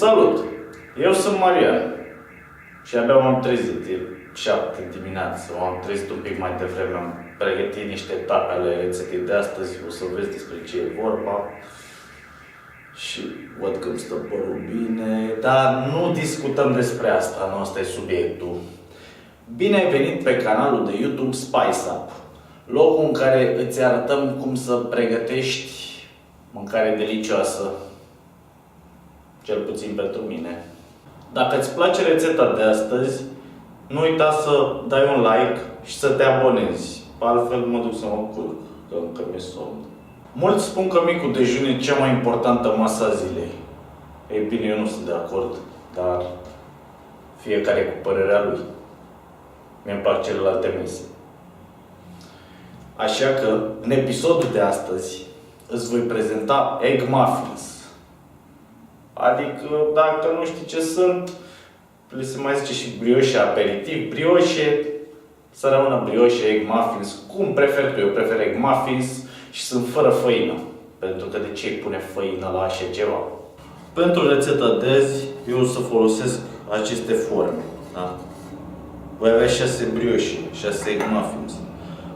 Salut! Eu sunt Marian și abia m-am trezit, e 7 dimineață, m-am trezit un pic mai devreme, am pregătit niște etape ale rețetei de astăzi, o să vezi despre ce e vorba și văd că îmi stă părul bine, dar nu discutăm despre asta, nu asta e subiectul. Bine ai venit pe canalul de YouTube Spice Up, locul în care îți arătăm cum să pregătești mâncare delicioasă, cel puțin pentru mine. Dacă îți place rețeta de astăzi, nu uita să dai un like și să te abonezi. Altfel mă duc să mă culc, că încă mi-e somn. Mulți spun că micul dejun e cea mai importantă masă a zilei. Ei bine, eu nu sunt de acord, dar fiecare cu părerea lui. Mi-mi plac celelalte mese. Așa că, în episodul de astăzi, îți voi prezenta egg muffins. Adică, dacă nu știi ce sunt, le se mai zice și brioche aperitiv, brioche, să rămână brioche, egg muffins, cum prefer tu, eu prefer egg muffins și sunt fără făină. Pentru că de ce pune făină la așa ceva? Pentru rețeta de azi, eu o să folosesc aceste forme. Da? Voi avea 6 brioche, 6 egg muffins.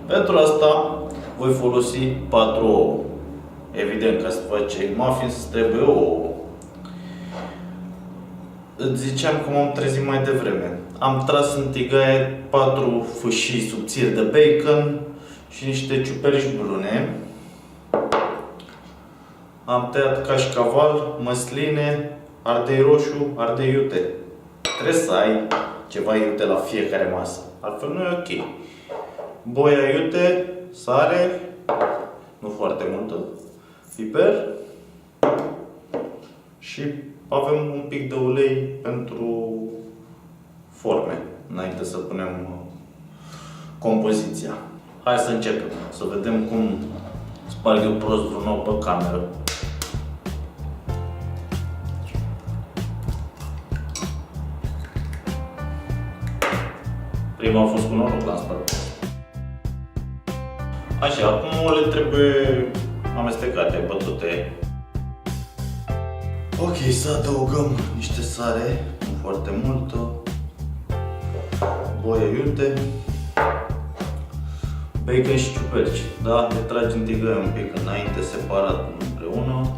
Pentru asta, voi folosi 4 ouă. Evident, ca să faci egg muffins, trebuie ouă. Îți ziceam că m-am trezit mai devreme. Am tras în tigaie 4 fâșii subțiri de bacon și niște ciuperci brune. Am tăiat cașcaval, măsline, ardei roșu, ardei iute. Trebuie să ai ceva iute la fiecare masă, altfel nu e ok. Boia iute, sare, nu foarte multă, piper și avem un pic de ulei pentru forme, înainte să punem compoziția. Hai să începem, să vedem cum sparg eu prost vreun ou pe cameră. Prima a fost cu noroc, l-am spart. Așa, acum ouăle trebuie amestecate, bătute. Ok, să adăugăm niște sare, nu foarte multă, boia iute, bacon și ciuperci. Da, le tragi în tigaie un pic înainte, separat, împreună.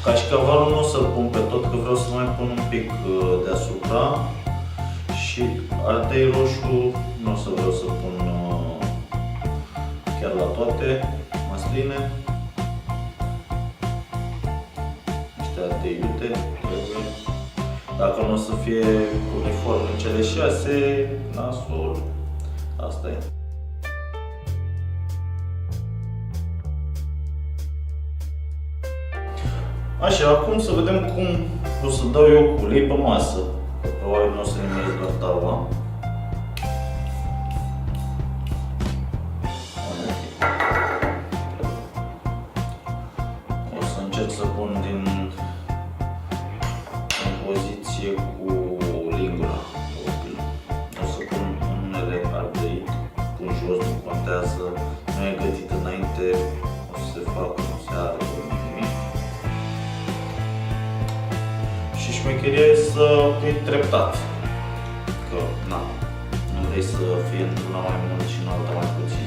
Cașcavalul nu o să-l pun pe tot, că vreau să mai pun un pic deasupra. Și ardei roșu nu o să vreau să pun chiar la toate, măsline, niște ardei iute, trebuie. Dacă nu o să fie uniform în cele 6, nasol. Asta e. Așa, acum să vedem cum o să dau eu cu ulei pe masă. Probabil nu o să nimeresc doar tava. O să încerc să pun în poziție cu lingura. O să pun unele ardei, pun jos, nu contează, nu e gătit înainte, o să se facă, nu se arde nimic. Și șmecheria e să iei treptat. Că, na, nu vrei să fie într-una mai mult și în alta mai puțin.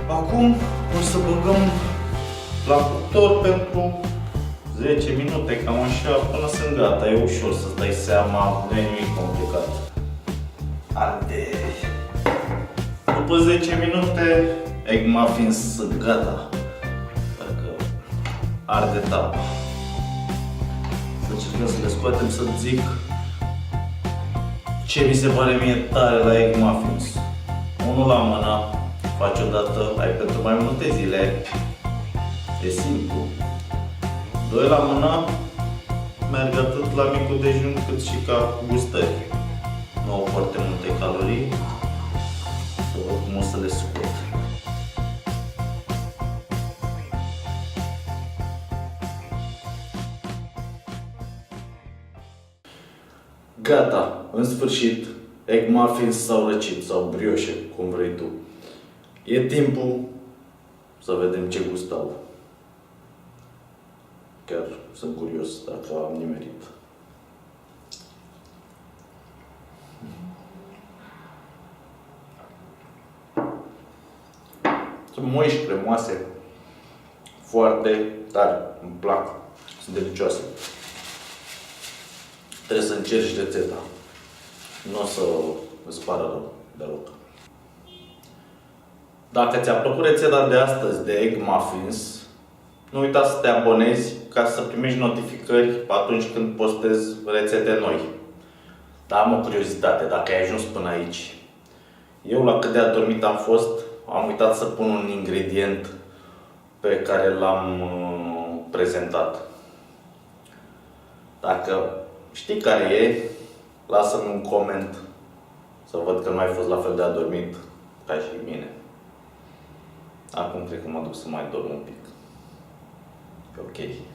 Acum o să băgăm la cuptor pentru 10 minute, cam așa, până sunt gata. E ușor să-ți dai seama, nu e nimic complicat. Arde! După 10 minute, egg muffins sunt gata. Parcă arde tapa. Să încercăm să le scoatem, să-ți zic ce mi se pare mie tare la egg muffins. Unul la mână, faci odată, ai pentru mai multe zile. E simplu. 2 la mână, merg atât la micul dejun cât și ca gustări. Nu au foarte multe calorii. Să văd cum o să le scot. Gata, în sfârșit, egg muffins sau răcit sau brioșe, cum vrei tu. E timpul să vedem ce gust au. Chiar sunt curios dacă am nimerit. Sunt moiși, cremoase, foarte tare, îmi plac, sunt delicioase. Trebuie să încerci rețeta, nu o să îți pară rău deloc. Dacă ți-a plăcut rețeta de astăzi de egg muffins, nu uita să te abonezi ca să primești notificări atunci când postez rețete noi. Dar am o curiozitate, dacă ai ajuns până aici. Eu la cât de adormit am fost, am uitat să pun un ingredient pe care l-am prezentat. Dacă știi care e, lasă-mi un coment să văd că nu ai fost la fel de adormit ca și mine. Acum cred că mă duc să mai dorm un pic. E ok.